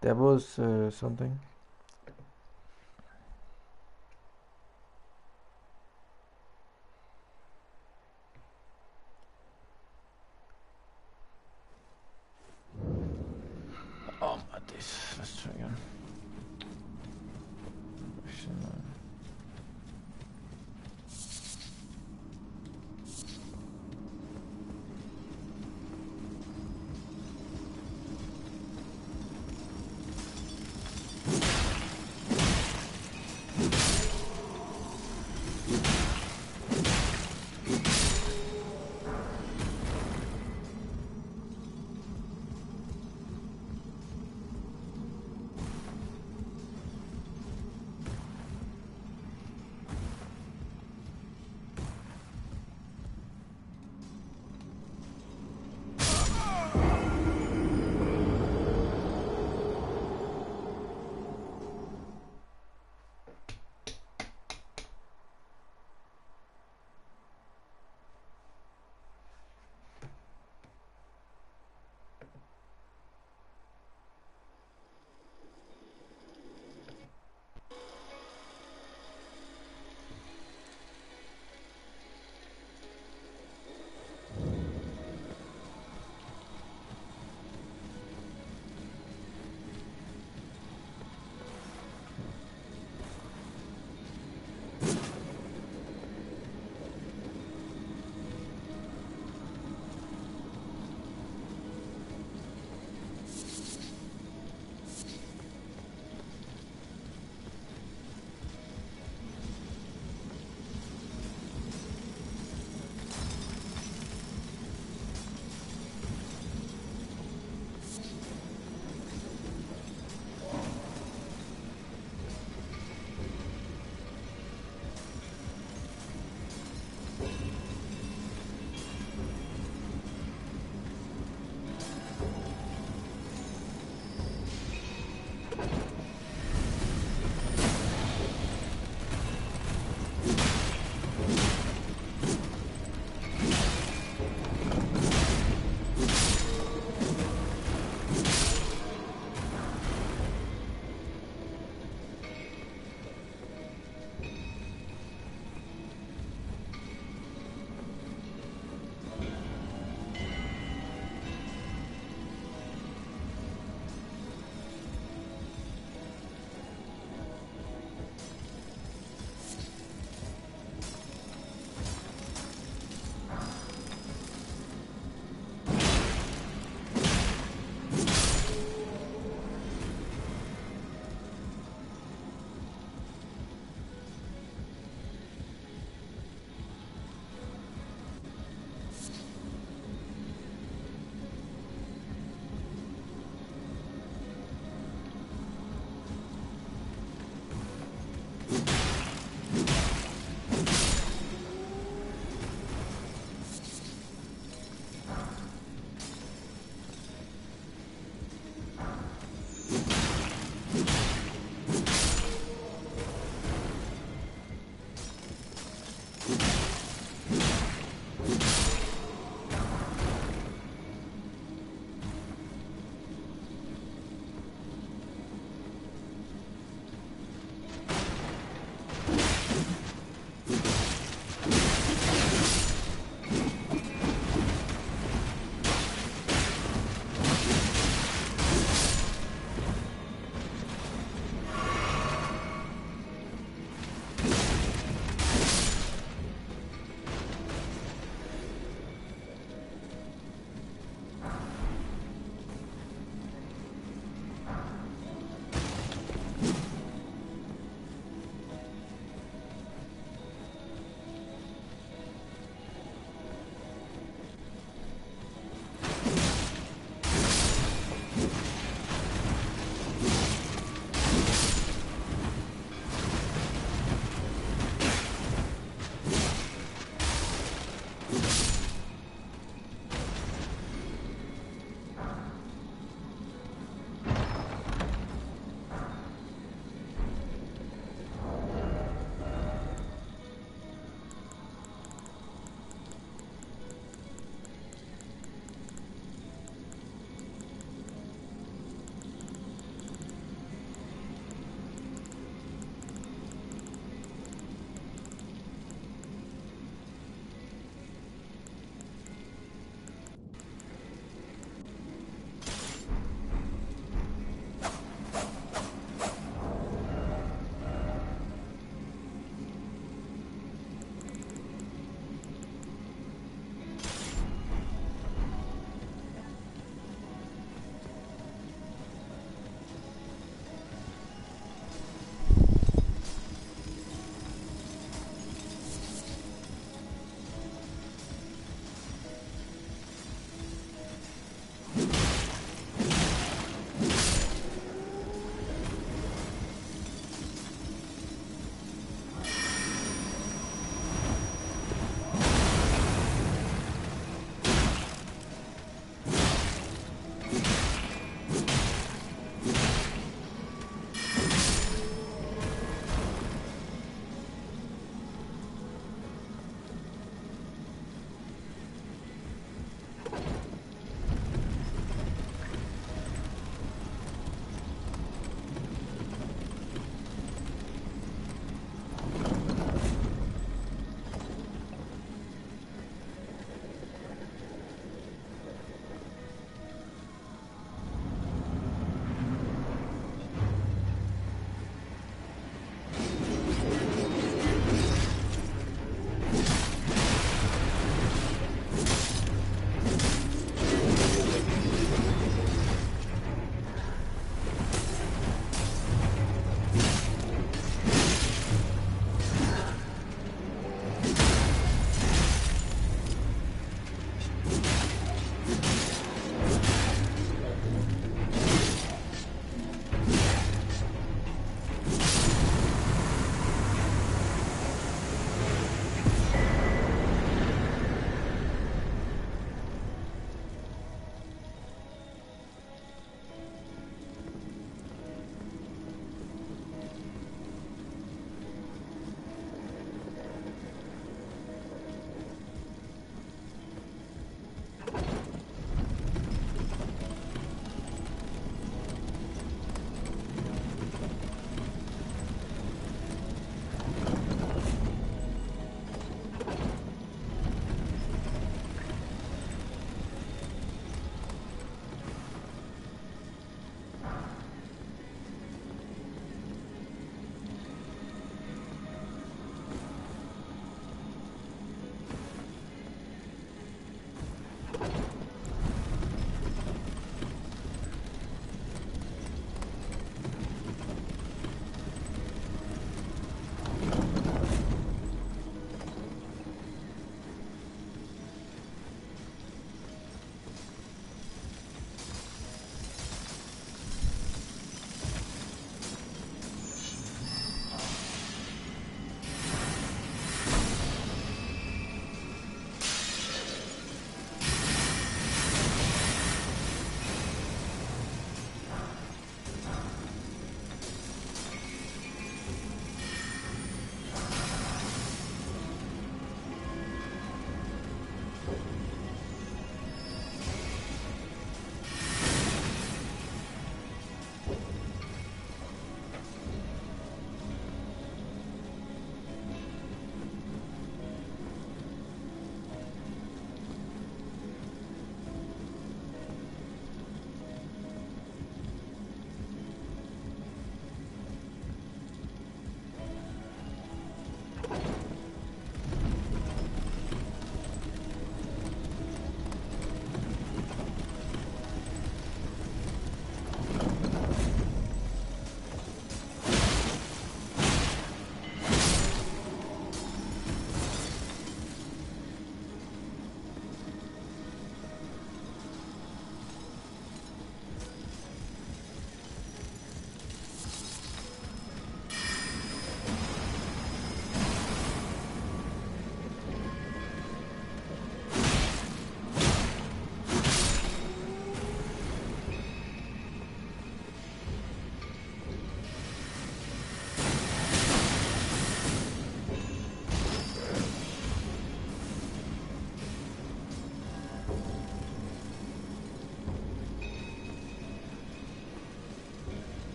There was something. Das, was triggern.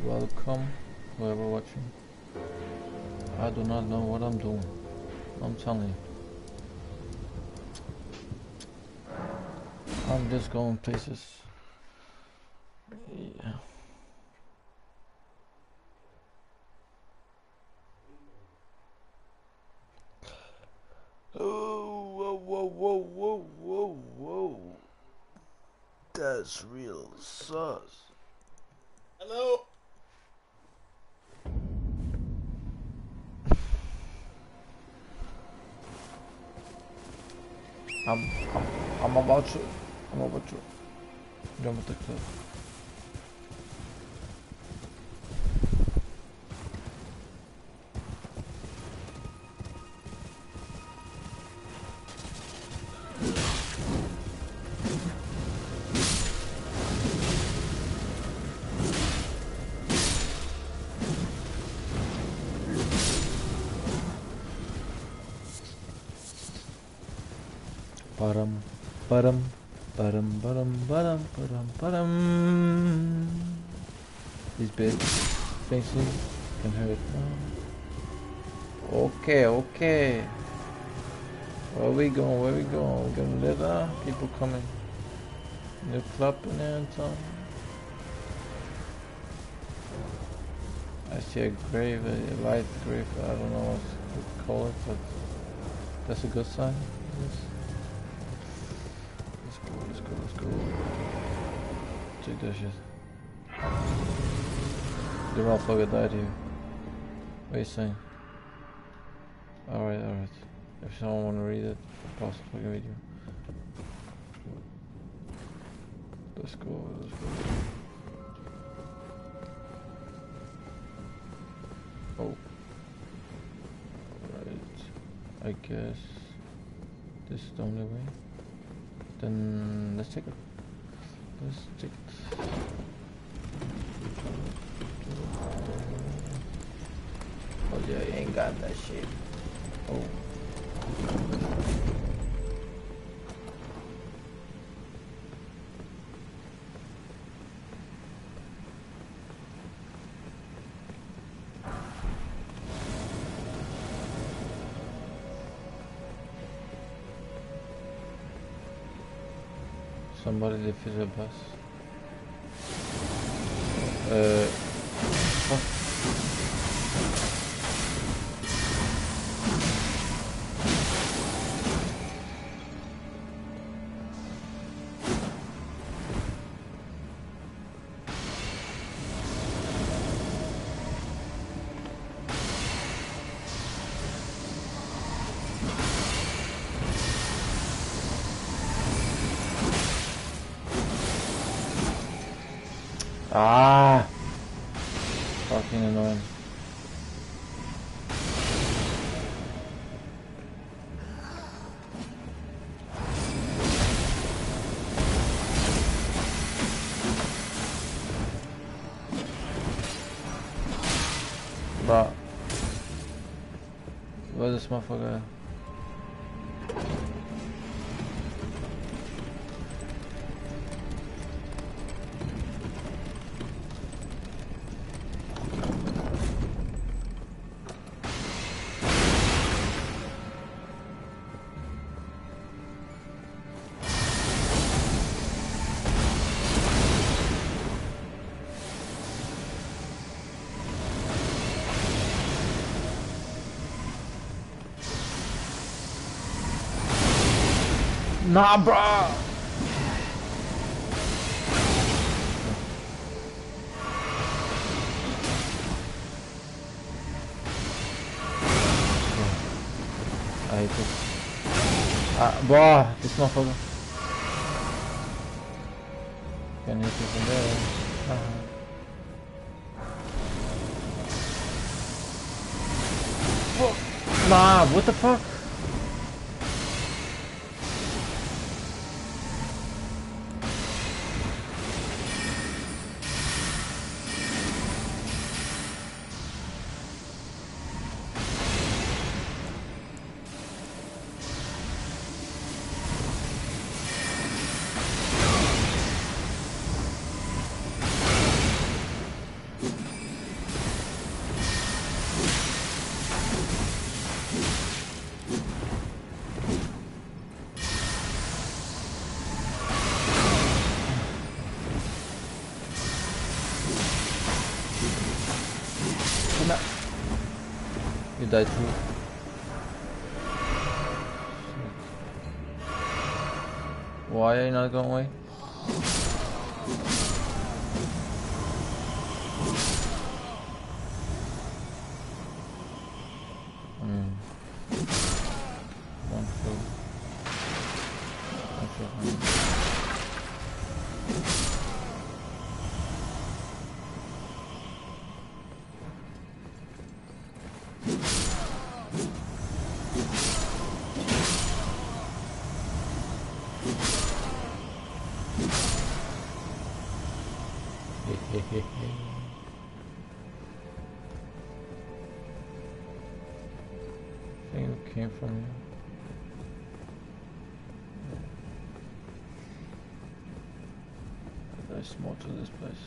Welcome, whoever watching. I do not know what I'm doing. I'm telling you. I'm just going places. Yeah. Oh, whoa, whoa, whoa, whoa, whoa, whoa. That's real sus. Hello. I'm, I'm about to. I'm about to jump at the cliff. Ba-dum, ba-dum, ba-dum, ba-dum, ba-dum, ba-dum, ba-dum. These big faces can hurt now. Okay, okay. Where we going? Where we going? We gonna live there? People coming. They're clapping there and something. I see a grave, a light grave. I don't know what to call it, but that's a good sign. Yes. Let's go, let's go, let's go. Check that shit. The motherfucker died here. What are you saying? Alright, alright. If someone wanna read it, pause the fucking video. Let's go, let's go. Oh. Alright. I guess this is the only way. Then let's take it. Let's take it. Oh yeah, you ain't got that shit. Oh. Somebody defeated a boss. Fuck. Ah, fucking annoying. But where's this motherfucker? Nah, bro. I hate it. Bro, this motherfucker. Can hit it from there. Nah, what the fuck? You died too. Why are you not going away? One kill. I think it came from you. There's more to this place.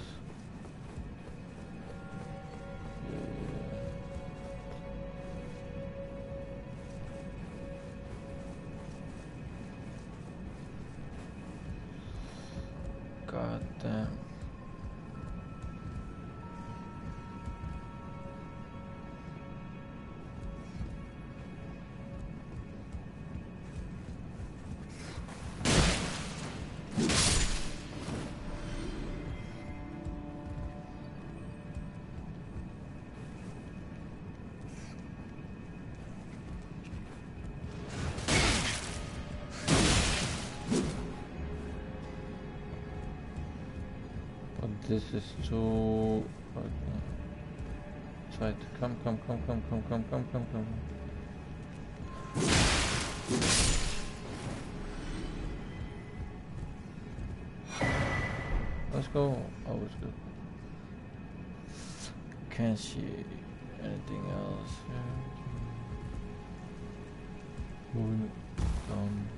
God damn. This is too... Okay. Try to come. Let's go. Oh, it's good. Can't see. anything else here? Moving on.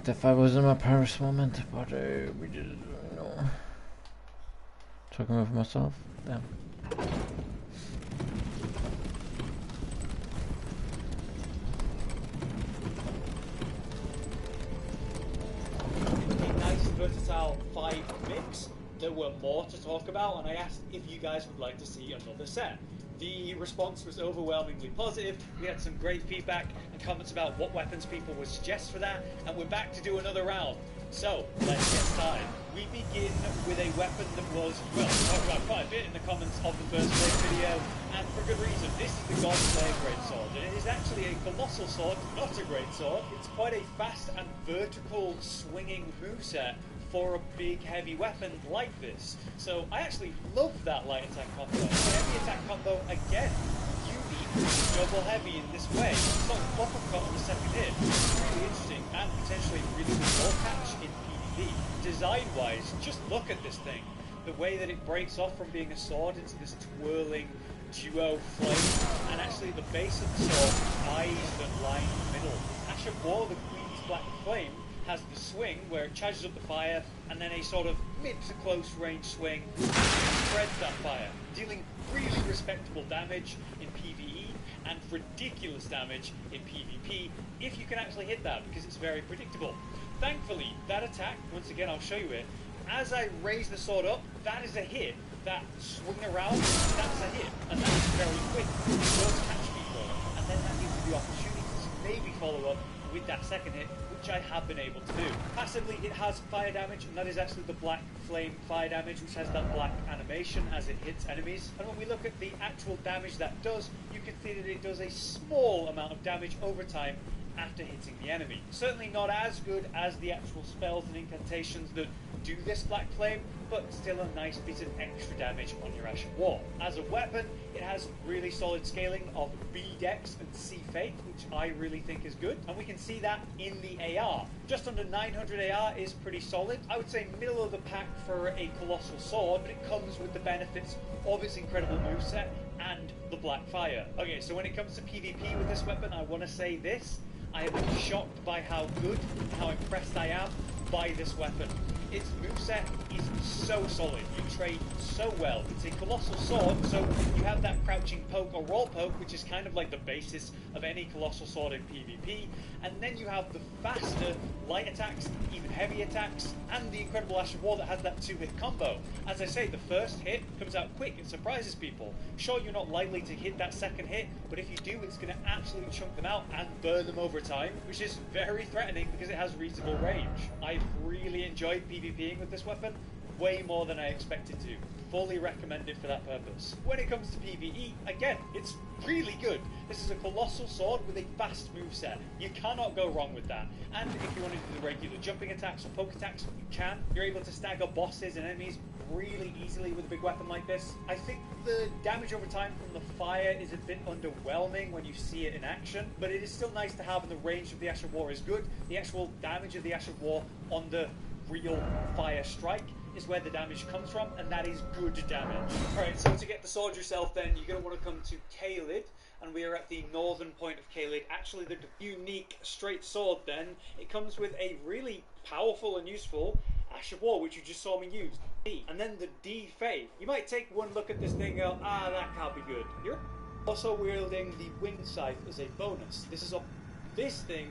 If I wasn't my proudest moment, but we just, you know, talking with myself. Damn. A nice versatile 5 mix. There were more to talk about, and I asked if you guys would like to see another set. The response was overwhelmingly positive. We had some great feedback and comments about what weapons people would suggest for that, and we're back to do another round. So, let's get started. We begin with a weapon that was, well, talked about quite a bit in the comments of the first play video, and for good reason. This is the God Slayer Greatsword, and it is actually a colossal sword, not a greatsword. It's quite a fast and vertical swinging moveset for a big heavy weapon like this. So I actually love that light attack combo. The heavy attack combo, again, unique, double heavy in this way. It's not uppercut on the second hit. It's really interesting and potentially really good ball catch in PvP. Design-wise, just look at this thing. The way that it breaks off from being a sword into this twirling duo flame, and actually the base of the sword, eyes that line the middle. Ash of War, the Queen's Black Flame, has the swing where it charges up the fire and then a sort of mid to close range swing spreads that fire, dealing really respectable damage in PvE and ridiculous damage in PvP if you can actually hit that, because it's very predictable. Thankfully, that attack, once again I'll show you it, as I raise the sword up, that is a hit. That swing around, that's a hit, and that is very quick. It does catch people, and then that gives you the opportunity to maybe follow up with that second hit, which I have been able to do. Passively, it has fire damage, and that is actually the black flame fire damage, which has that black animation as it hits enemies. And when we look at the actual damage that does, you can see that it does a small amount of damage over time after hitting the enemy. Certainly not as good as the actual spells and incantations that do this black flame, but still a nice bit of extra damage on your Ash of War. As a weapon, it has really solid scaling of B Dex and C Faith, which I really think is good, and we can see that in the AR. Just under 900 AR is pretty solid. I would say middle of the pack for a colossal sword, but it comes with the benefits of its incredible moveset and the black fire. Okay, so when it comes to PvP with this weapon, I want to say this. I have been shocked by how good and how impressed I am by this weapon. Its moveset is so solid, you trade so well. It's a colossal sword, so you have that crouching poke or roll poke, which is kind of like the basis of any colossal sword in PvP, and then you have the faster light attacks, even heavy attacks, and the incredible Ash of War that has that 2-hit combo. As I say, the first hit comes out quick, it surprises people. Sure, you're not likely to hit that second hit, but if you do, it's going to absolutely chunk them out and burn them over time, which is very threatening because it has reasonable range. I've really enjoyed PvPing with this weapon, way more than I expected to. Fully recommend it for that purpose. When it comes to PvE, again, it's really good. This is a colossal sword with a fast moveset. You cannot go wrong with that. And if you want to do the regular jumping attacks or poke attacks, you can. You're able to stagger bosses and enemies really easily with a big weapon like this. I think the damage over time from the fire is a bit underwhelming when you see it in action, but it is still nice to have, and the range of the Ash of War is good. The actual damage of the Ash of War on the real fire strike is where the damage comes from, and that is good damage. Alright, so to get the sword yourself then, you're going to want to come to Caelid, and we are at the northern point of Caelid. Actually, the unique straight sword then, it comes with a really powerful and useful Ash of War, which you just saw me use. And then the D Faith. You might take one look at this thing and go, ah, that can't be good. You're also wielding the Wind Scythe as a bonus. This thing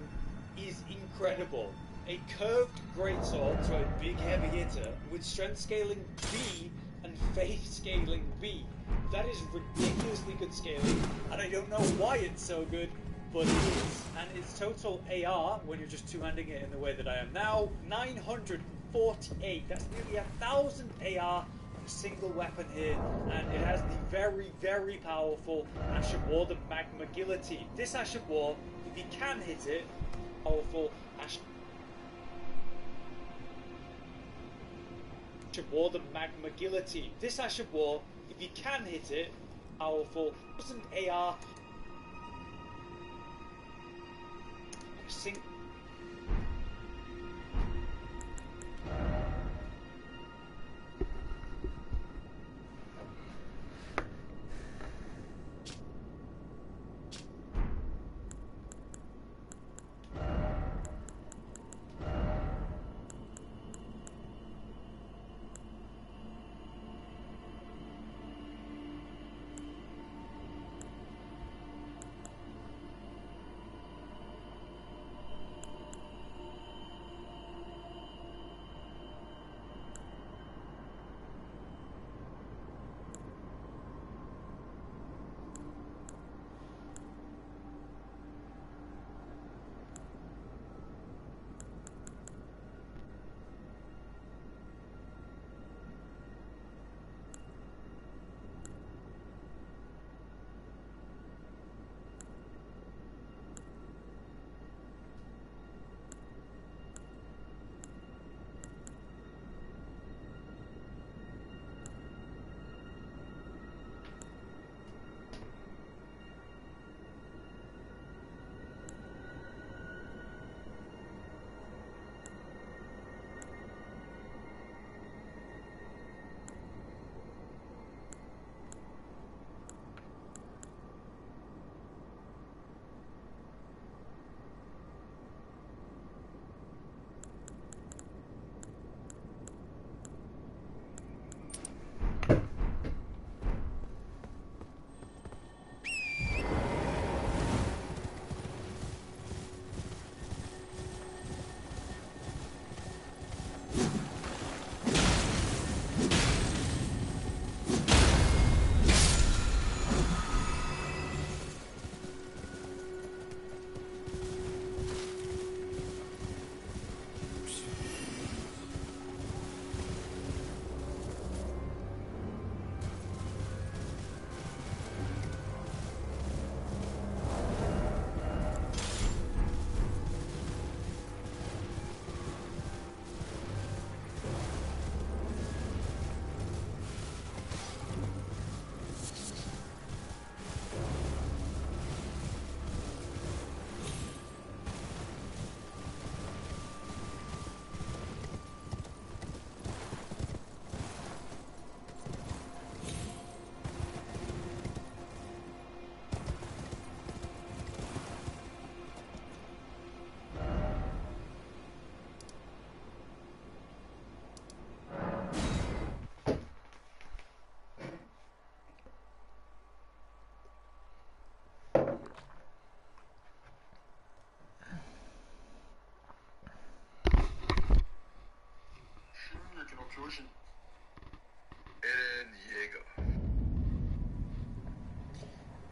is incredible. A curved greatsword, so a big heavy hitter, with strength scaling B and faith scaling B. That is ridiculously good scaling, and I don't know why it's so good, but it is. And its total AR, when you're just two-handing it in the way that I am now, 948. That's nearly 1,000 AR on a single weapon here, and it has the very, very powerful Ash of War, the Magma Guillotine. This Ash of War, if you can hit it, powerful Ash of War, the Magma Guillotine. This Ash of War, if you can hit it, powerful. Wasn't AR sync?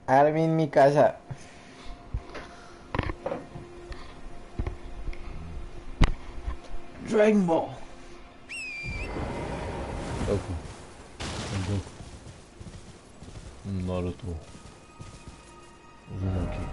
Armin, mi casa. Dragon Ball. Goku. Goku. Naruto. Uzumaki.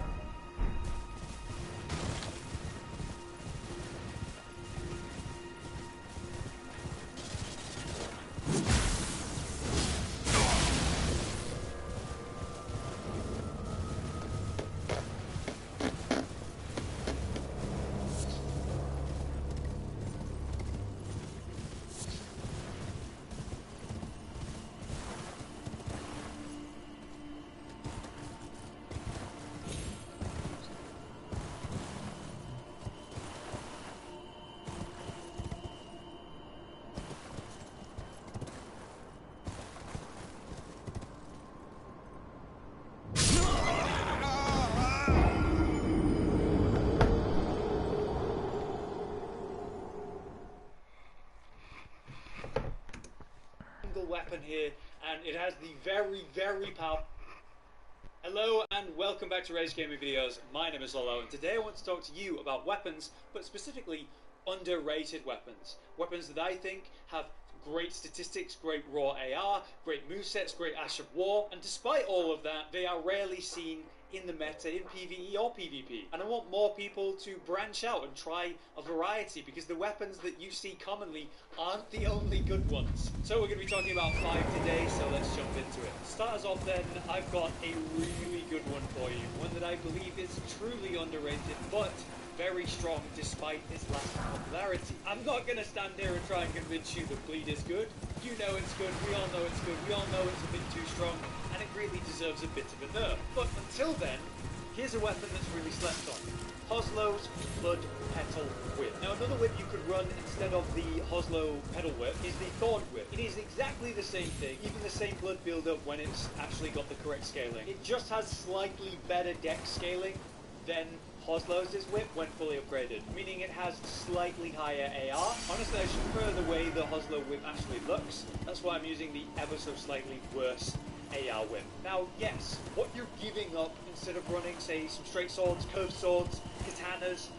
Weapon here, and it has the very powerful. Hello and welcome back to Rage Gaming Videos. My name is Lolo, and today I want to talk to you about weapons, but specifically underrated weapons. Weapons that I think have great statistics, great raw AR, great movesets, great Ash of War, and despite all of that, they are rarely seen in the meta in PvE or PvP. And I want more people to branch out and try a variety, because the weapons that you see commonly aren't the only good ones. So we're going to be talking about 5 today, so let's jump into it. start us off then, I've got a really good one for you. One that I believe is truly underrated, but very strong despite its lack of popularity. I'm not going to stand here and try and convince you that bleed is good. You know it's good, we all know it's good, we all know it's a bit too strong, and it really deserves a bit of a nerf. But until then, here's a weapon that's really slept on. Hoslow's Blood Petal Whip. Now another whip you could run instead of the Hoslow Petal Whip is the Thorn Whip. It is exactly the same thing, even the same blood build-up when it's actually got the correct scaling. It just has slightly better dex scaling than Hoslow's whip when fully upgraded, meaning it has slightly higher AR. Honestly, I should prefer the way the Hoslow whip actually looks. That's why I'm using the ever so slightly worse AR whip. Now, yes, what you're giving up instead of running, say, some straight swords, curved swords, katanas,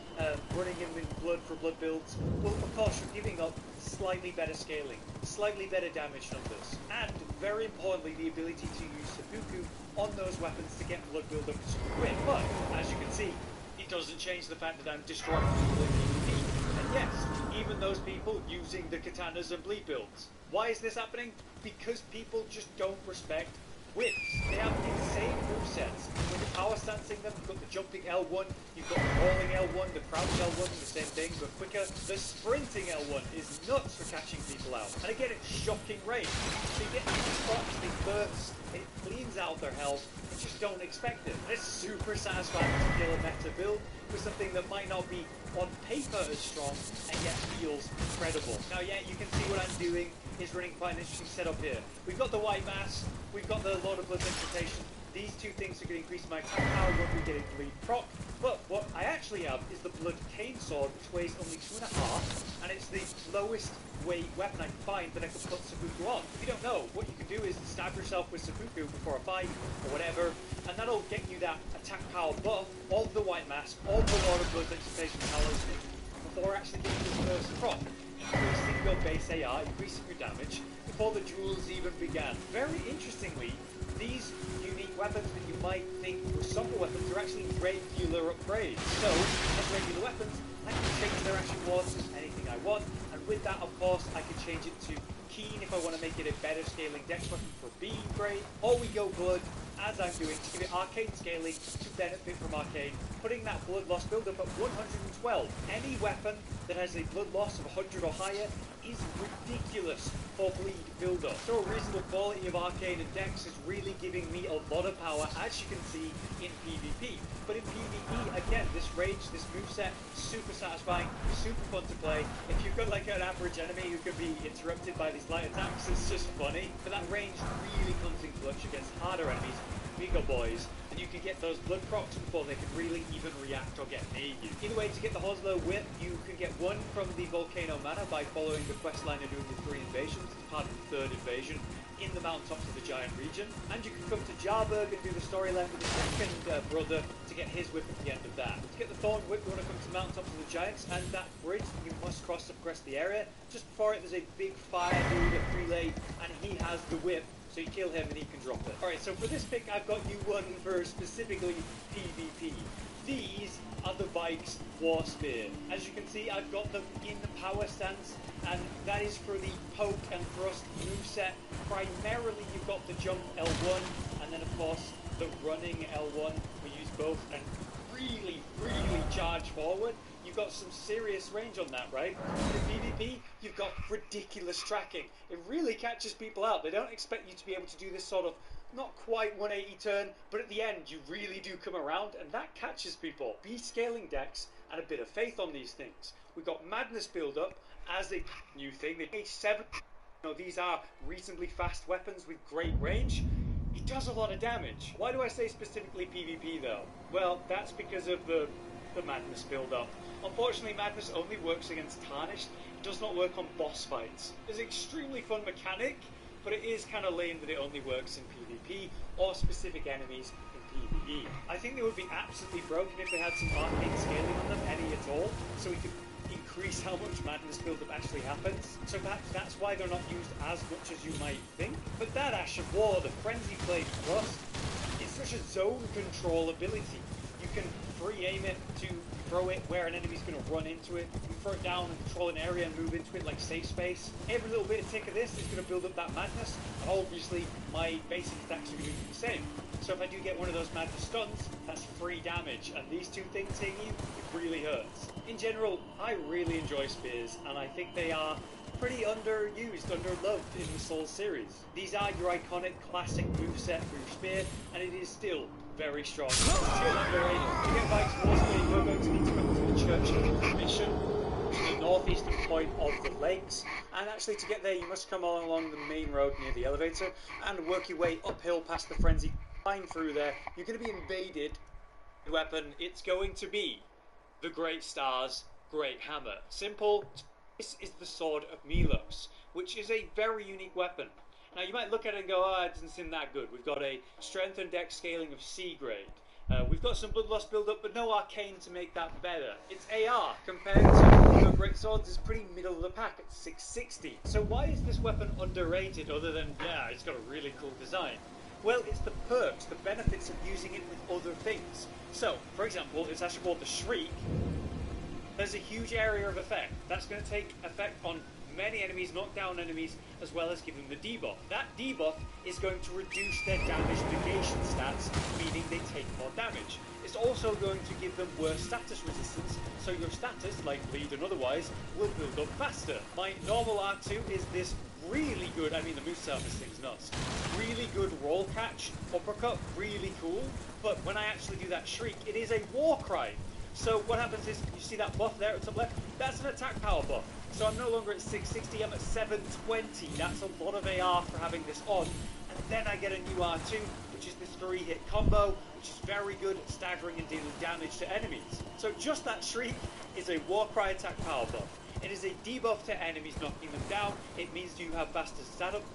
running in with blood for blood builds, well, of course, you're giving up slightly better scaling, slightly better damage numbers, and very importantly, the ability to use seppuku on those weapons to get blood build up super quick. But as you can see, it doesn't change the fact that I'm destroying people in PvP. And yes, even those people using the katanas and bleed builds. Why is this happening? Because people just don't respect whips. They have insane movesets. When you're power stancing them, you've got the jumping L1, you've got the rolling L1, the crouch L1, the same thing, but quicker. The sprinting L1 is nuts for catching people out. And again, it's shocking range. So you get these spots, they burst, it cleans out their health, you just don't expect it. And it's super satisfying to kill a meta build with something that might not be on paper as strong and yet feels incredible. Now yeah, you can see what I'm doing is running quite an interesting setup here. We've got the White Mass, we've got the Lord of Blood's Incantation. These two things are going to increase my attack power when we get a bleed proc. But what I actually have is the Blood Cane Sword, which weighs only 2.5, and it's the lowest weight weapon I can find that I can put seppuku on. If you don't know, what you can do is stab yourself with seppuku before a fight or whatever, and that'll get you that attack power buff of the White Mask, of the Lord of Blood's Incantation Talisman, before actually getting this first proc, increasing your base AR, increasing your damage, before the duels even began. Very interestingly, these unique weapons that you might think were summer weapons are actually regular upgrades. So, as regular weapons, I can change their action wards to anything I want, and with that, of course, I can change it to Keen if I want to make it a better scaling dex weapon for being great, or we go Blood, as I'm doing, to give it arcane scaling to benefit from arcane, putting that blood loss build up at 112. Any weapon that has a blood loss of 100 or higher is ridiculous for bleed build up. So a reasonable quality of arcane and dex is really giving me a lot of power, as you can see in PvP. But in PvE, again, this range, this moveset, super satisfying, super fun to play. If you've got like an average enemy who can be interrupted by these light attacks, it's just funny. But that range really comes in clutch against harder enemies, bigger boys, and you can get those blood procs before they can really even react or get near you. Either way, to get the Hoslow Whip, you can get one from the Volcano Manor by following the quest line and doing the 3 invasions. It's part of the 3rd invasion in the mountaintops of the Giant region. And you can come to Jarburg and do the storyline with the second brother to get his whip at the end of that. To get the Thorn Whip, you want to come to the mountaintops of the Giants, and that bridge that you must cross to progress the area. Just before it, there's a big fire dude at relay, and he has the whip. So you kill him and he can drop it. Alright, so for this pick I've got you one for specifically PvP. These are the Vikes War Spear. As you can see, I've got them in the power stance, and that is for the poke and thrust moveset. Primarily you've got the jump L1, and then of course the running L1. We use both and really charge forward. You've got some serious range on that, right? In PvP, you've got ridiculous tracking. It really catches people out. They don't expect you to be able to do this sort of, not quite 180 turn, but at the end, you really do come around, and that catches people. Be scaling dex and a bit of faith on these things. We've got Madness build up as a new thing. The H7, these are reasonably fast weapons with great range. It does a lot of damage. Why do I say specifically PvP though? Well, that's because of the Madness build up. Unfortunately, Madness only works against Tarnished. It does not work on boss fights. It's an extremely fun mechanic, but it is kind of lame that it only works in PvP or specific enemies in PvE. I think they would be absolutely broken if they had some arcane scaling on them, any at all, so we could increase how much Madness build-up actually happens. So perhaps that's why they're not used as much as you might think. But that Ash of War, the Frenzy Blade Thrust, is such a zone control ability. You can free aim it to throw it where an enemy's going to run into it. You throw it down and control an area and move into it like safe space. Every little bit of tick of this is going to build up that madness, and obviously my basic attacks are going to be the same. So if I do get one of those madness stuns, that's free damage, and these two things hitting you, it really hurts. In general, I really enjoy spears, and I think they are pretty underused, underloved in the Souls series. These are your iconic classic moveset for your spear, and it is still very strong. It's still underrated. To get back to Warspear, you're going to need to go to the Church of the Mission, which is the northeastern point of the lakes, and actually to get there you must come along the main road near the elevator and work your way uphill past the frenzy. Climb through there. You're going to be invaded. The weapon, it's going to be the Great Star's Great Hammer. Simple. This is the Sword of Milos, which is a very unique weapon. Now you might look at it and go, oh, it doesn't seem that good. We've got a strength and dex scaling of C grade. We've got some bloodlust build up, but no arcane to make that better. Its AR compared to the Great Swords is pretty middle of the pack at 660. So why is this weapon underrated other than, yeah, it's got a really cool design? Well, it's the perks, the benefits of using it with other things. So, for example, it's actually called the Shriek. There's a huge area of effect. That's going to take effect on many enemies, knock down enemies, as well as give them the debuff. That debuff is going to reduce their damage negation stats, meaning they take more damage. It's also going to give them worse status resistance, so your status, like bleed and otherwise, will build up faster. My normal R2 is this really good, I mean the moveset of this thing's nuts, really good roll catch, uppercut, really cool, but when I actually do that Shriek, it is a war cry. So what happens is, you see that buff there at the top left? That's an attack power buff. So I'm no longer at 660, I'm at 720. That's a lot of AR for having this on. And then I get a new R2, which is this 3-hit combo, which is very good at staggering and dealing damage to enemies. So just that Shriek is a Warcry attack power buff. It is a debuff to enemies, knocking them down. It means you have faster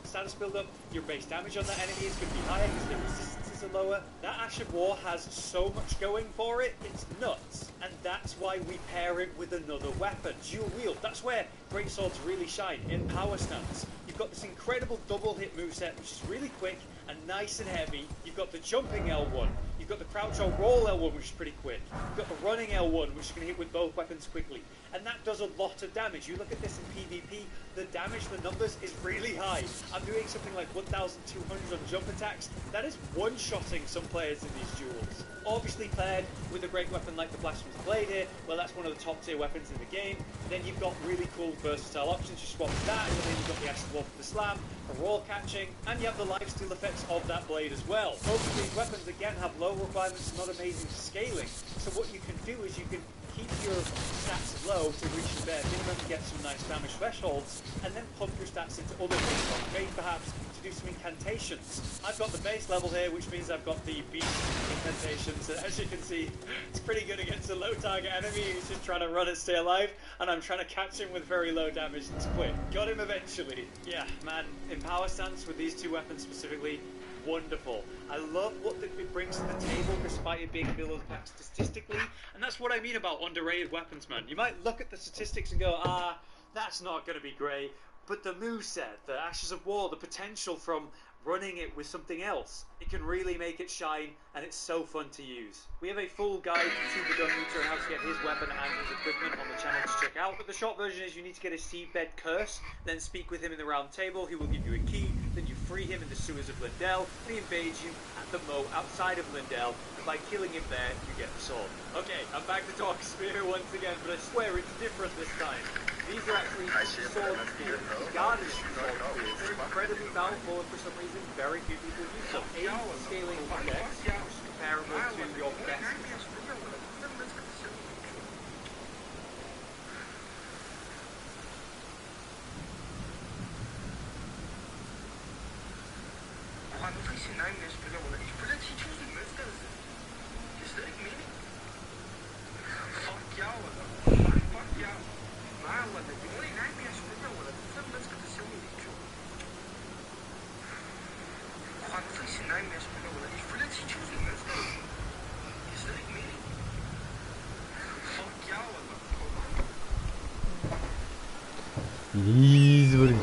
status build up. Your base damage on that enemy is going to be higher because their resistances are lower. That Ash of War has so much going for it, it's nuts. And that's why we pair it with another weapon. Dual wield, that's where Great Swords really shine, in power stance. You've got this incredible double hit moveset, which is really quick and nice and heavy. You've got the jumping L1. You've got the crouch or roll L1, which is pretty quick. You've got the running L1, which is going to hit with both weapons quickly. And that does a lot of damage. You look at this in PvP, the damage, the numbers is really high. I'm doing something like 1,200 on jump attacks. That is one-shotting some players in these duels. Obviously paired with a great weapon like the Blasphemous Blade here, well, that's one of the top tier weapons in the game. Then you've got really cool versatile options. You swap with that, and then you've got the Ash of War for the slam, for roll catching, and you have the lifesteal effects of that blade as well. Both of these weapons, again, have low requirements, not amazing scaling. So what you can do is you can keep your stats low to reach the bare minimum, get some nice damage thresholds, and then pump your stats into other things, like Fade perhaps, to do some incantations. I've got the base level here, which means I've got the beast incantations, and as you can see, it's pretty good against a low target enemy who's just trying to run and stay alive, and I'm trying to catch him with very low damage that's quick. Got him eventually. Yeah, man, in power stance with these two weapons specifically, wonderful. I love what it brings to the table despite it being middle of the pack statistically, and that's what I mean about underrated weapons, man. You might look at the statistics and go, that's not going to be great, but the moveset, the Ashes of War, the potential from running it with something else, it can really make it shine, and it's so fun to use. We have a full guide to the Gun Meter and how to get his weapon and his equipment on the channel to check out, but the short version is you need to get a Seedbed Curse, then speak with him in the round table, he will give you a key, then you free him in the sewers of Lindell, and he invades you at the moat outside of Lindell, and by killing him there, you get the sword. Okay, I'm back to talk spear once again, but I swear it's different this time. These are actually sword spears, guardian sword spears. They're incredibly powerful, and for some reason, very few people use them. 80 scaling index, which is comparable to your best. It is what it is.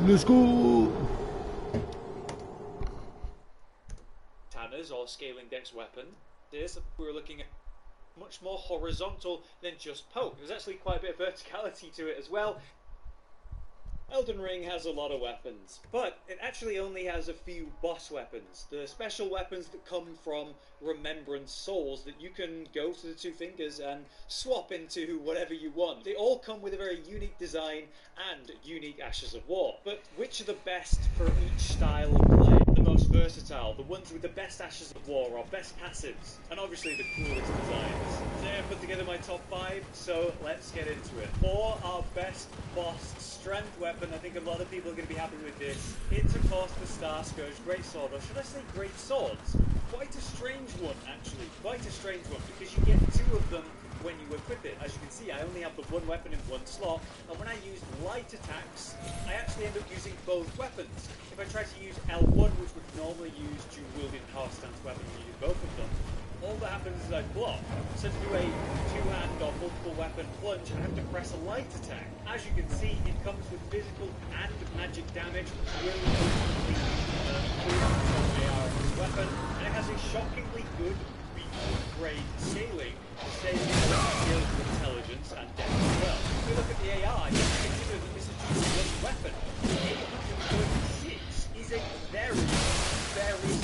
Let's go! Tanners or scaling dex weapon. This we're looking at much more horizontal than just poke. There's actually quite a bit of verticality to it as well. Elden Ring has a lot of weapons, but it actually only has a few boss weapons. The special weapons that come from Remembrance Souls that you can go to the Two Fingers and swap into whatever you want. They all come with a very unique design and unique Ashes of War. But which are the best for each style of play? The most versatile, the ones with the best Ashes of War or best passives, and obviously the coolest designs. Today I put together my top 5, so let's get into it. For our best boss strength weapon, I think a lot of people are going to be happy with this. It's of course the Star Scourge Greatsword, or should I say Great Swords? Quite a strange one actually, quite a strange one, because you get 2 of them when you equip it. As you can see, I only have the one weapon in one slot, and when I use light attacks, I actually end up using both weapons. If I try to use L1, which would normally use dual-wielding power stance weapon, and use both of them, all that happens is I block. So to do a 2-hand or multiple weapon plunge, I have to press a light attack. As you can see, it comes with physical and magic damage, really ultimately AR of this weapon, and it has a shockingly good grade scaling, saying skills with intelligence and depth as well. If we look at the AR, you can consider that this is just one weapon. The 836 is a very solid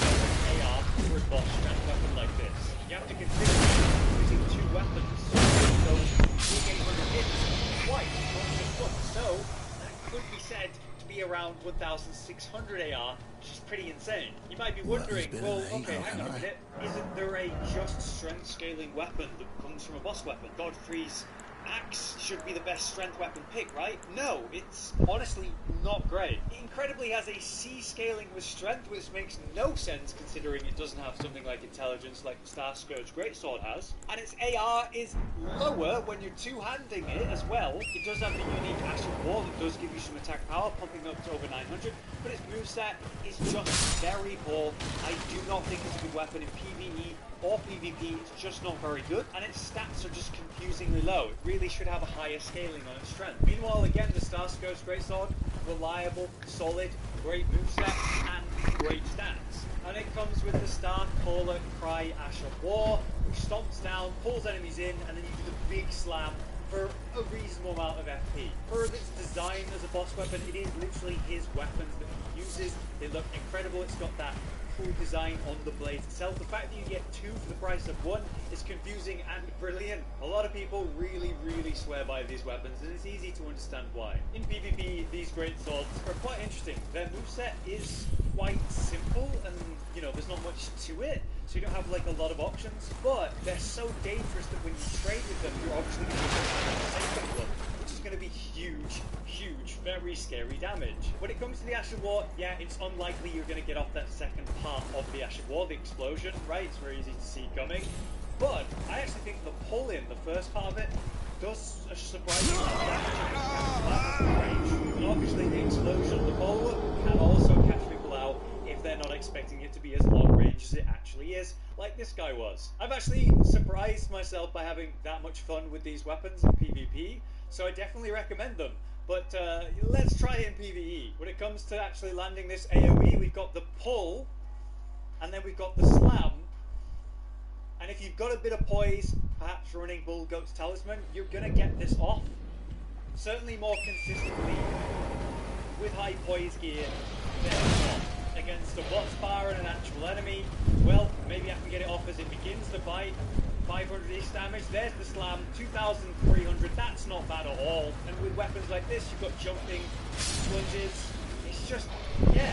AR for a boss strength weapon like this. You have to consider using 2 weapons, so using 800 hits twice, not just once. So that could be said to be around 1,600 AR, which is pretty insane. You might be wondering, well, okay, hang on a minute. Isn't there a just strength scaling weapon that comes from a boss weapon? Godfrey's axe should be the best strength weapon pick, right? No, it's honestly not great. It incredibly has a C scaling with strength, which makes no sense considering it doesn't have something like intelligence like the Star Scourge Greatsword has. And its AR is lower when you're two-handing it as well. It does have the unique Ash of War that does give you some attack power, pumping up to over 900, but its moveset is just very poor. I do not think it's a good weapon in PvE or PvP, it's just not very good, and its stats are just confusingly low. It really should have a higher scaling on its strength. Meanwhile, again, the Star Scourge Greatsword, reliable, solid, great moveset, and great stats. And it comes with the Star Caller Cry Ash of War, which stomps down, pulls enemies in, and then you do the big slam for a reasonable amount of FP. For its design as a boss weapon, it is literally his weapons that he uses. They look incredible. It's got that cool design on the blade itself. The fact that you get 2 for the price of 1 is confusing and brilliant. A lot of people really swear by these weapons, and it's easy to understand why. In PvP, these great swords are quite interesting. Their moveset is quite simple, and there's not much to it, so you don't have like a lot of options, but they're so dangerous that when you trade with them, you're obviously going to get the second one, which is going to be huge, very scary damage. When it comes to the Ash of War, yeah, it's unlikely you're going to get off that second part of the Ash of War, the explosion, right? It's very easy to see coming. But I actually think the pull-in, the first part of it, does a surprising amount of damage. And obviously the explosion, the follow-up, can also catch people out if they're not expecting it to be as long range as it actually is, like this guy was. I've actually surprised myself by having that much fun with these weapons in PvP, so I definitely recommend them. But let's try it in PvE. When it comes to actually landing this AoE, we've got the pull, and then we've got the slam. And if you've got a bit of poise, perhaps running Bull Goat's Talisman, you're going to get this off. Certainly more consistently with high poise gear than not. Against a Watts bar and an actual enemy, well, maybe I can get it off as it begins to bite. 500-ish damage, there's the slam, 2,300, that's not bad at all. And with weapons like this, you've got jumping, lunges, it's just, yeah,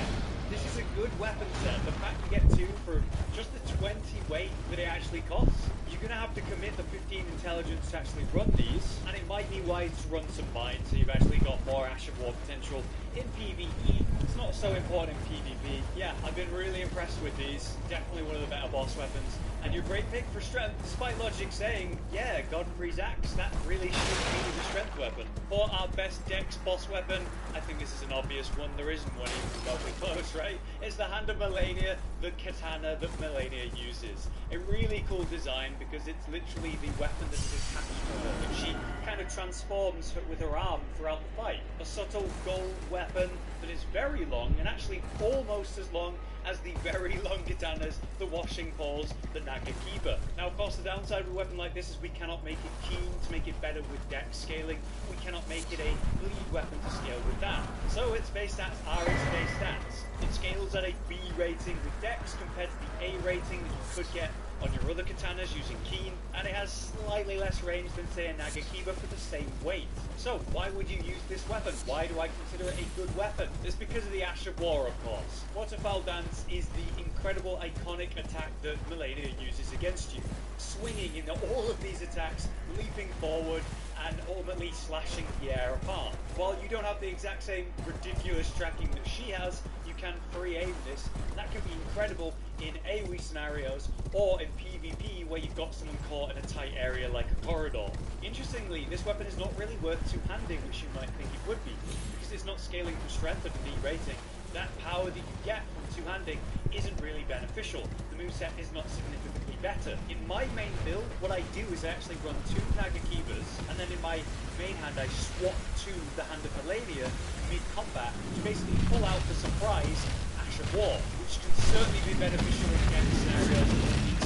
this is a good weapon set. The fact you get 2 for just the 20 weight that it actually costs, you're going to have to commit the 15 intelligence to actually run these, and it might be wise to run some mine, so you've actually got more Ash of War potential in PvE. It's not so important in PvP. Yeah, I've been really impressed with these. Definitely one of the better boss weapons. And your great pick for strength, despite logic saying, yeah, Godfrey's axe, that really should be the strength weapon. For our best dex boss weapon, I think this is an obvious one. There isn't one even remotely close, right? It's the Hand of Melania, the katana that Melania uses. A really cool design because it's literally the weapon that is attached to her. If she kind of transforms with her arm throughout the fight. A subtle gold weapon that is very long, and actually almost as long as the very long katanas, the washing poles, the Nagakiba. Now, of course, the downside of a weapon like this is we cannot make it keen to make it better with dex scaling. We cannot make it a bleed weapon to scale with that. So its base stats are its base stats. It scales at a B rating with dex compared to the A rating that you could get on your other katanas using keen, and it has slightly less range than, say, a Nagakiba for the same weight. So why would you use this weapon? Why do I consider it a good weapon? It's because of the Ash of War, of course. Waterfowl Dance is the incredible iconic attack that Melania uses against you. Swinging into all of these attacks, leaping forward, and ultimately slashing the air apart. While you don't have the exact same ridiculous tracking that she has, you can free aim this, and that can be incredible in AoE scenarios or in PvP where you've got someone caught in a tight area like a corridor. Interestingly, this weapon is not really worth two-handing, which you might think it would be, because it's not scaling from strength at a D rating. That power that you get from two-handing isn't really beneficial. The moveset is not significantly better. In my main build, what I do is I actually run 2 Nagakibas, and then in my main hand I swap to the Hand of Melania mid-combat to basically pull out the surprise Ash of War, which can certainly be beneficial in game scenarios, in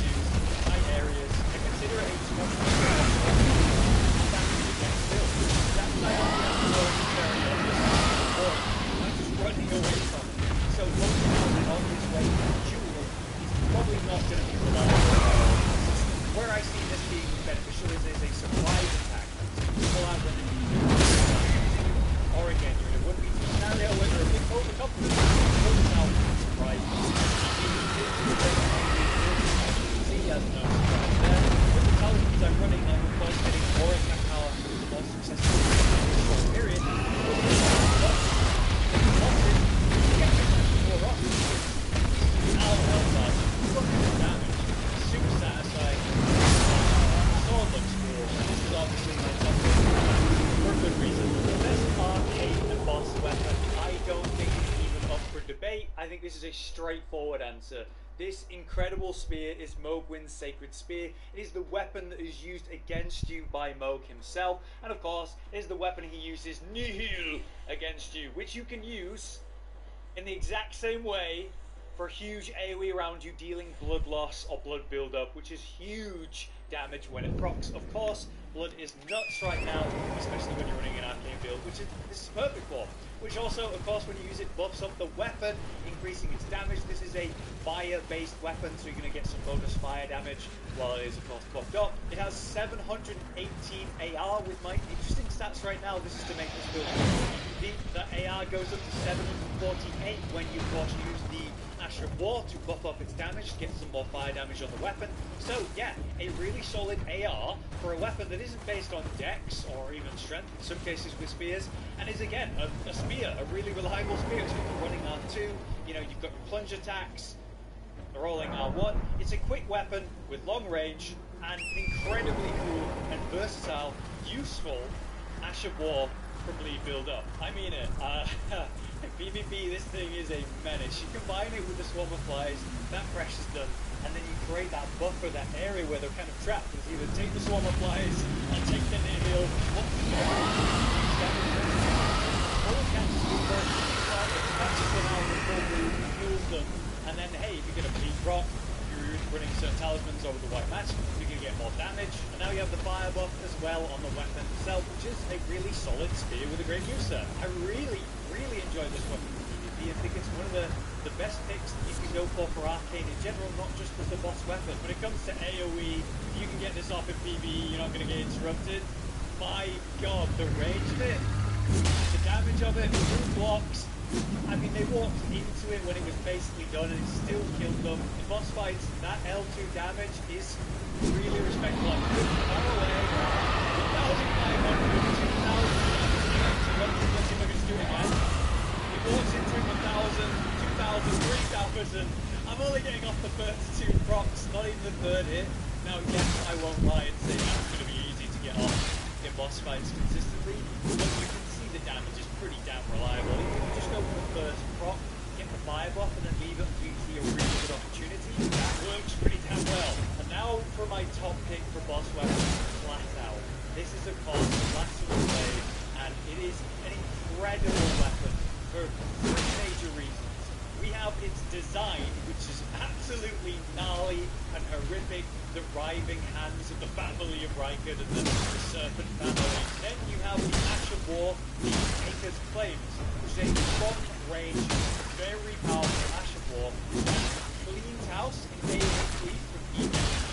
tight areas. I consider it a small against build. That's why I don't have very obvious. I'm just running away from it. So looking out and on this way to Jewel is probably not going to be reliable. Where I see this being beneficial is as a surprise attack. Pull out when or again, you're in a 1v2 scenario where you're a bit overconfident, pull this out and surprise. See, he has no surprise there. With the talismans I'm running, I'm of course getting more attack power, more successful in a short period. Super satisfying. Sword looks cool, and this is obviously my top pick for a good reason. The best arcade and boss weapon, I don't think it's even up for debate. I think this is a straightforward answer. This incredible spear is Mohgwyn's Sacred Spear. It is the weapon that is used against you by Mohg himself, and of course, it is the weapon he uses Nihil against you, which you can use in the exact same way for huge AoE around you, dealing blood loss or blood build-up, which is huge damage when it procs. Of course, blood is nuts right now, especially when you're running an arcane build, which this is perfect for. Which also, of course, when you use it, buffs up the weapon, increasing its damage. This is a fire-based weapon, so you're going to get some bonus fire damage while it is, of course, buffed up. It has 718 AR with my interesting stats right now. This is to make this build. The AR goes up to 748 when you, of course, use the Ash of War to buff up its damage, to get some more fire damage on the weapon. So yeah, a really solid AR for a weapon that isn't based on dex or even strength in some cases with spears, and is again a spear, a really reliable spear. So you're running R2, you know, you've got your plunge attacks, they're rolling R1. It's a quick weapon with long range and incredibly cool and versatile, useful Ash of War for bleed build up. I mean it. In PvP, this thing is a menace. You combine it with the swarm of flies, that pressure's done, and then you create that buffer, that area where they're kind of trapped. It's either take the swarm of flies or take the nihil. Kills them, and then hey, if you get a bleed rock, you're running certain talismans over the white match, you're going to get more damage, and now you have the fire buff as well on the weapon itself, which is a really solid spear with a great moveset. I really enjoy this weapon for PvP. I think it's one of the best picks that you can go for arcane in general, not just as the boss weapon. When it comes to AoE, if you can get this off in PvE, you're not going to get interrupted. My god, the range of it, the damage of it, the blocks. I mean, they walked into it when it was basically done and it still killed them. In boss fights, that L2 damage is really respectable. I'm good far away. 1,500, 2,000. Let's see if I can do it again. It walks into 1,000, 2,000, 3,000. I'm only getting off the first 2 procs, not even the third hit. Now, yes, I won't lie and say that's going to be easy to get off in boss fights consistently, but you can see the damage is pretty damn reliable. If you just go for the first proc, get the fire buff, and then leave it until you see a really good opportunity, that works pretty damn well. And now for my top pick for boss weapons, flat out. This is of course platinum blade, and it is an incredible weapon for three major reasons. We have its design, which is absolutely gnarly and horrific. The writhing hands of the family of Rykard and the Serpent family. Then you have the Ash of War, the Maker's Claims, which is a long-range, very powerful Ash of War that cleans house in AoE from PvP,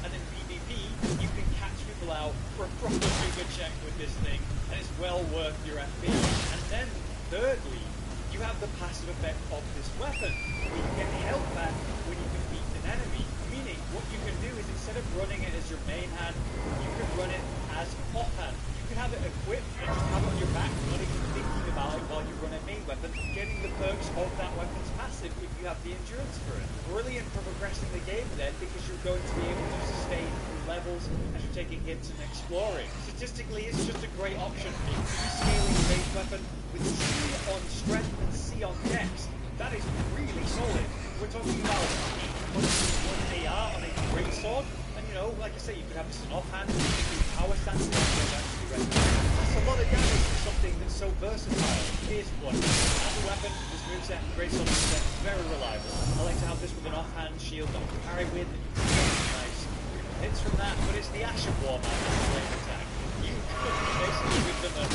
and in PvP you can catch people out for a proper bigger check with this thing, and it's well worth your FP. And then, thirdly, you have the passive effect of this weapon, where you get health back when you defeat an enemy. Meaning, what you can do is instead of running it as your main hand, you can run it as offhand. You can have it equipped and just have it on your back, not even thinking about it while you run a main weapon, getting the perks of that weapon's passive if you have the endurance for it. Brilliant for progressing the game then, because you're going to be able to sustain levels as you're taking hits and exploring. Statistically, it's just a great option. A scaling base weapon with C on strength and C on dex. That is really solid. We're talking about 801 AR on a great sword, and you know, like I say, you could have this in offhand, you could do power stance, that's a lot of damage for something that's so versatile. Here's one. As a weapon, this moveset, great sword moveset, very reliable. I like to have this with an offhand shield that I can carry with, and you can get nice hits from that, but it's the Ash of War, man, that's the flame attack. You could basically give them a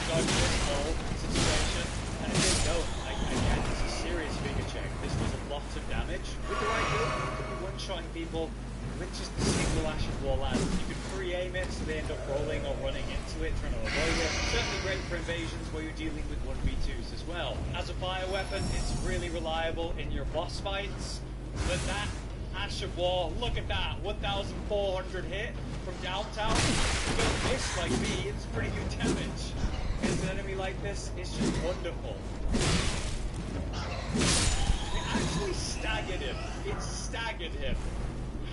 dodge this whole situation, and it didn't go. Again, it's a serious figure check. This was a lot of damage. With the right build, you could be one-shotting people with just the single Ash of War land. You could pre-aim it so they end up rolling or running into it, trying to avoid it. Certainly great for invasions where you're dealing with 1v2s as well. As a fire weapon, it's really reliable in your boss fights, but that Ash of War, look at that, 1,400 hit from downtown. If you don't miss like me, it's pretty good damage. Against an enemy like this, it's just wonderful. It actually staggered him. It staggered him.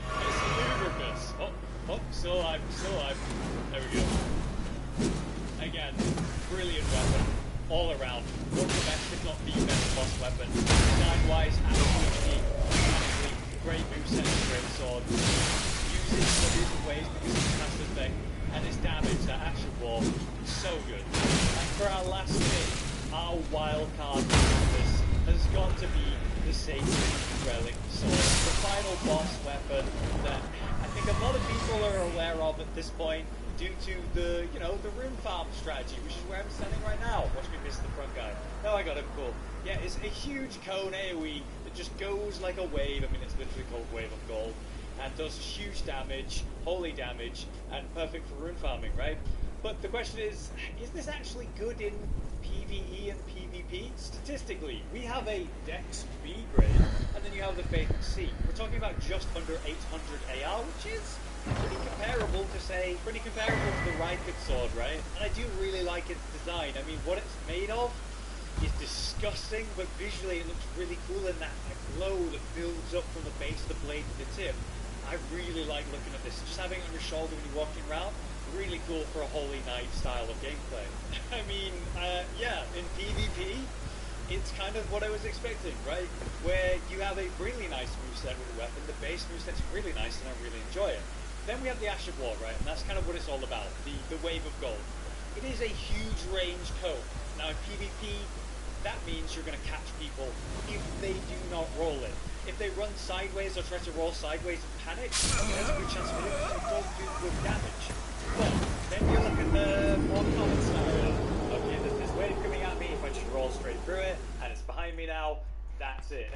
It's ludicrous. Oh, still alive, still alive. There we go. Again, brilliant weapon. All around. One of the best, if not the best boss weapon. Design-wise, absolutely great moveset, great sword. Uses it in different ways because of its passive effect, and its damage, that Ash of War, so good. And for our last pick, our wild card for this has got to be the Sacred Relic Sword. The final boss weapon that I think a lot of people are aware of at this point due to the, the rune farm strategy, which is where I'm standing right now. Watch me miss the front guy. No, I got him, cool. Yeah, it's a huge cone AoE that just goes like a wave. I mean, it's literally called Wave of Gold, and does huge damage, holy damage, and perfect for rune farming, right? But the question is this actually good in PvE and PvP? Statistically, we have a Dex B grade, and then you have the Faith C. We're talking about just under 800 AR, which is pretty comparable to the Rykard sword, right? And I do really like its design. I mean, what it's made of is disgusting, but visually it looks really cool, and that glow that builds up from the base of the blade to the tip. I really like looking at this. Just having it on your shoulder when you're walking around, really cool for a Holy Knight style of gameplay. I mean, yeah, in PvP, it's kind of what I was expecting, right? Where you have a really nice moveset with a weapon, the base moveset's really nice and I really enjoy it. Then we have the Ash of War, right? And that's kind of what it's all about, the Wave of Gold. It is a huge range cone. Now in PvP, that means you're going to catch people if they do not roll it. If they run sideways or try to roll sideways and panic, there's a good chance for it because you don't do good damage. But then you look at the more common scenario. Okay, there's this wave coming at me, if I just roll straight through it, and it's behind me now, that's it.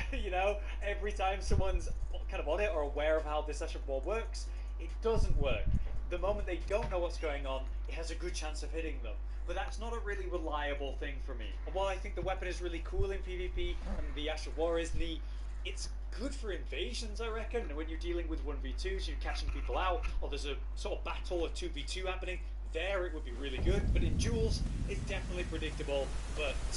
Every time someone's kind of on it or aware of how this Ash of War works, it doesn't work. The moment they don't know what's going on, it has a good chance of hitting them. But that's not a really reliable thing for me. And while I think the weapon is really cool in PvP, and the Ash of War is neat, it's good for invasions, I reckon. When you're dealing with 1v2s, you're catching people out, or there's a sort of battle or 2v2 happening, there it would be really good. But in duels, it's definitely predictable, but I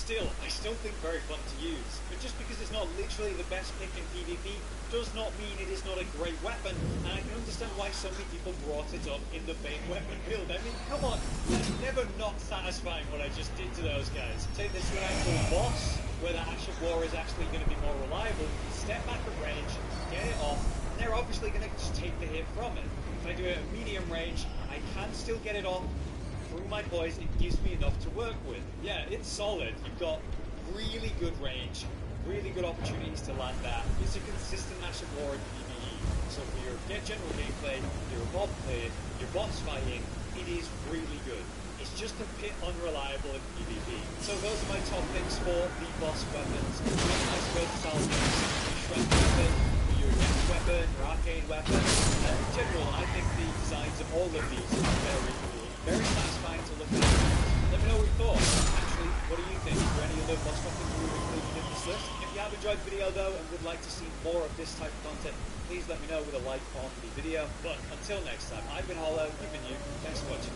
still think very fun to use. But just because it's not literally the best pick in PvP does not mean it is not a great weapon, and I can understand why so many people brought it up in the main weapon build. I mean, come on, that's never not satisfying what I just did to those guys. Take this to an actual boss, where the Ash of War is actually going to be more reliable, step back at range, get it off, and they're obviously going to just take the hit from it. If I do it at medium range, I can still get it on, through my poise, it gives me enough to work with. Yeah, it's solid. You've got really good range, really good opportunities to land that. It's a consistent action war in PvE. So for your general gameplay, your mob play, your boss fighting, it is really good. It's just a bit unreliable in PvP. So those are my top picks for the boss weapons. I suppose I'll do your strength weapon, your next weapon, your arcane weapon. In general, I think the designs of all of these are very cool, very satisfying to look at. Let me know what you thought. Actually, what do you think? Is there any other boss weapons you would include in this list? If you have enjoyed the video though and would like to see more of this type of content, please let me know with a like on the video. But until next time, I've been Hollow, you've been you. Thanks for watching.